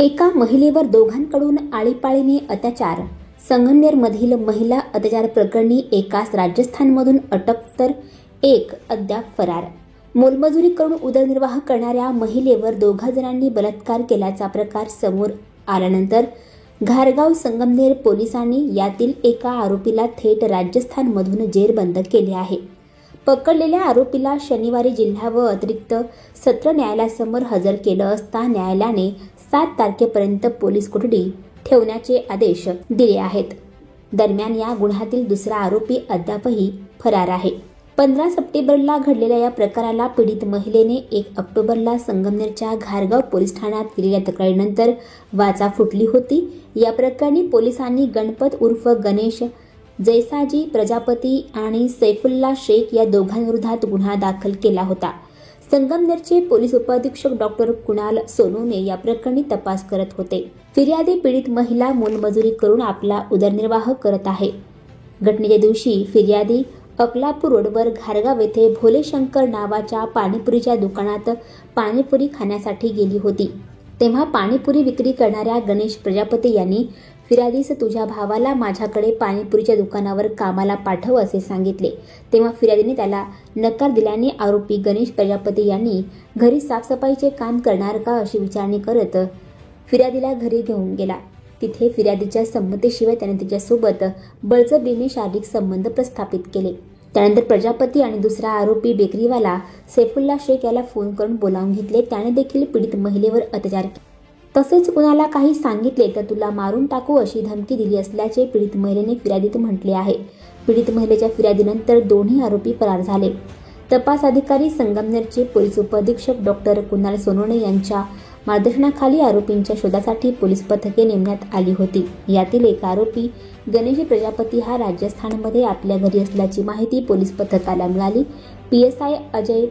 एका महिलेवर दोघांकडून आळीपाळीने अत्याचार. संगमनेरमधील महिला अत्याचार प्रकरणी एकास राजस्थानमधून अटक तर एक अद्याप फरार. मोलमजुरी करून उदरनिर्वाह करणाऱ्या महिलेवर दोघा जणांनी बलात्कार केल्याचा प्रकार समोर आल्यानंतर घारगाव संगमनेर पोलिसांनी यातील एका आरोपीला थेट राजस्थानमधून जेरबंद केले आहे. पकडलेल्या आरोपीला शनिवारी जिल्हा व अतिरिक्त सत्र न्यायालयासमोर हजर केलं असता न्यायालयाने 7 तारखेपर्यंत पोलीस कोठडी ठेवण्याचे आदेश दिले आहेत. दरम्यान या गुन्ह्यातील दुसरा आरोपी अद्यापही फरार आहे. 15 सप्टेंबरला घडलेल्या या प्रकाराला पीडित महिलेने 1 ऑक्टोबरला संगमनेरच्या घारगाव पोलीस ठाण्यात केलेल्या तक्रारीनंतर वाचा फुटली होती. या प्रकरणी पोलिसांनी गणपत उर्फ गणेश जैसाजी प्रजापती आणि सैफुल्ला शेख या दोघांविरोधात गुन्हा दाखल केला होता. संगमनेरचे पोलीस उपअधीक्षक डॉक्टर कुणाल सोनोने या प्रकरणी तपास करत होते. फिर्यादी पीडित महिला मोलमजुरी करून आपला उदरनिर्वाह करत आहे. घटनेच्या दिवशी फिर्यादी अकलापूर रोडवर घारगाव येथे भोलेशंकर नावाच्या पाणीपुरीच्या दुकानात पाणीपुरी खाण्यासाठी गेली होती. तेव्हा पाणीपुरी विक्री करणाऱ्या गणेश प्रजापती यांनी फिर्यादीस तुझ्या भावाला माझ्याकडे पाणीपुरीच्या दुकानावर कामाला पाठव असे सांगितले. तेव्हा फिर्यादीने त्याला नकार दिल्याने आरोपी गणेश प्रजापती यांनी घरी साफसफाईचे काम करणार का अशी विचारणी करत फिर्यादीला घरी घेऊन गेला. तिथे फिर्यादीच्या संमतीशिवाय त्याने तिच्यासोबत बळजबरीने शारीरिक संबंध प्रस्थापित केले. त्यानंतर प्रजापती आणि दुसरा आरोपी बेकरीवाला सैफुल्ला शेख याला फोन करून बोलावून घेतले. त्याने देखील पीडित महिलेवर अत्याचार केले. तसेच कुणाला काही सांगितले तर तुला मारून टाकू अशी धमकी दिली असल्याचे पीडित महिलेने फिर्यादीत म्हटले आहे. पीडित महिलेच्या फिर्यादीनंतर दोन्ही आरोपी फरार झाले. तपास अधिकारी संगमनेरचे पोलीस उपअधीक्षक डॉक्टर कुणाल सोनोने यांच्या मार्गदर्शनाखाली आरोपींच्या शोधासाठी पोलीस पथके नेमण्यात आली होती. यातील एक आरोपी गणेश प्रजापती हा राजस्थानमध्ये आपल्या घरी असल्याची माहिती पोलीस पथकाला मिळाली. PSI Ajay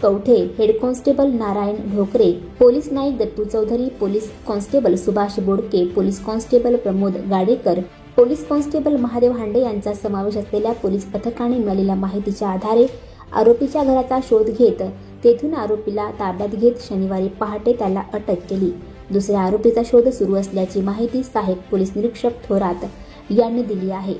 Kavathe, head constable Narayan Dhokare, police Naik Dattu Chaudhari, police constable Subhash Bodke, police constable Pramod Gadekar, police constable Mahadev Hande यांचा समावेश असलेल्या पोलीस पथकाने मिळालेल्या माहितीच्या आधारे आरोपीच्या घराचा शोध घेत तेथून आरोपीला ताब्यात घेत शनिवारी पहाटे त्याला अटक केली. दुसऱ्या आरोपीचा शोध सुरू असल्याची माहिती सहाय्यक पोलीस निरीक्षक थोरात यांनी दिली आहे.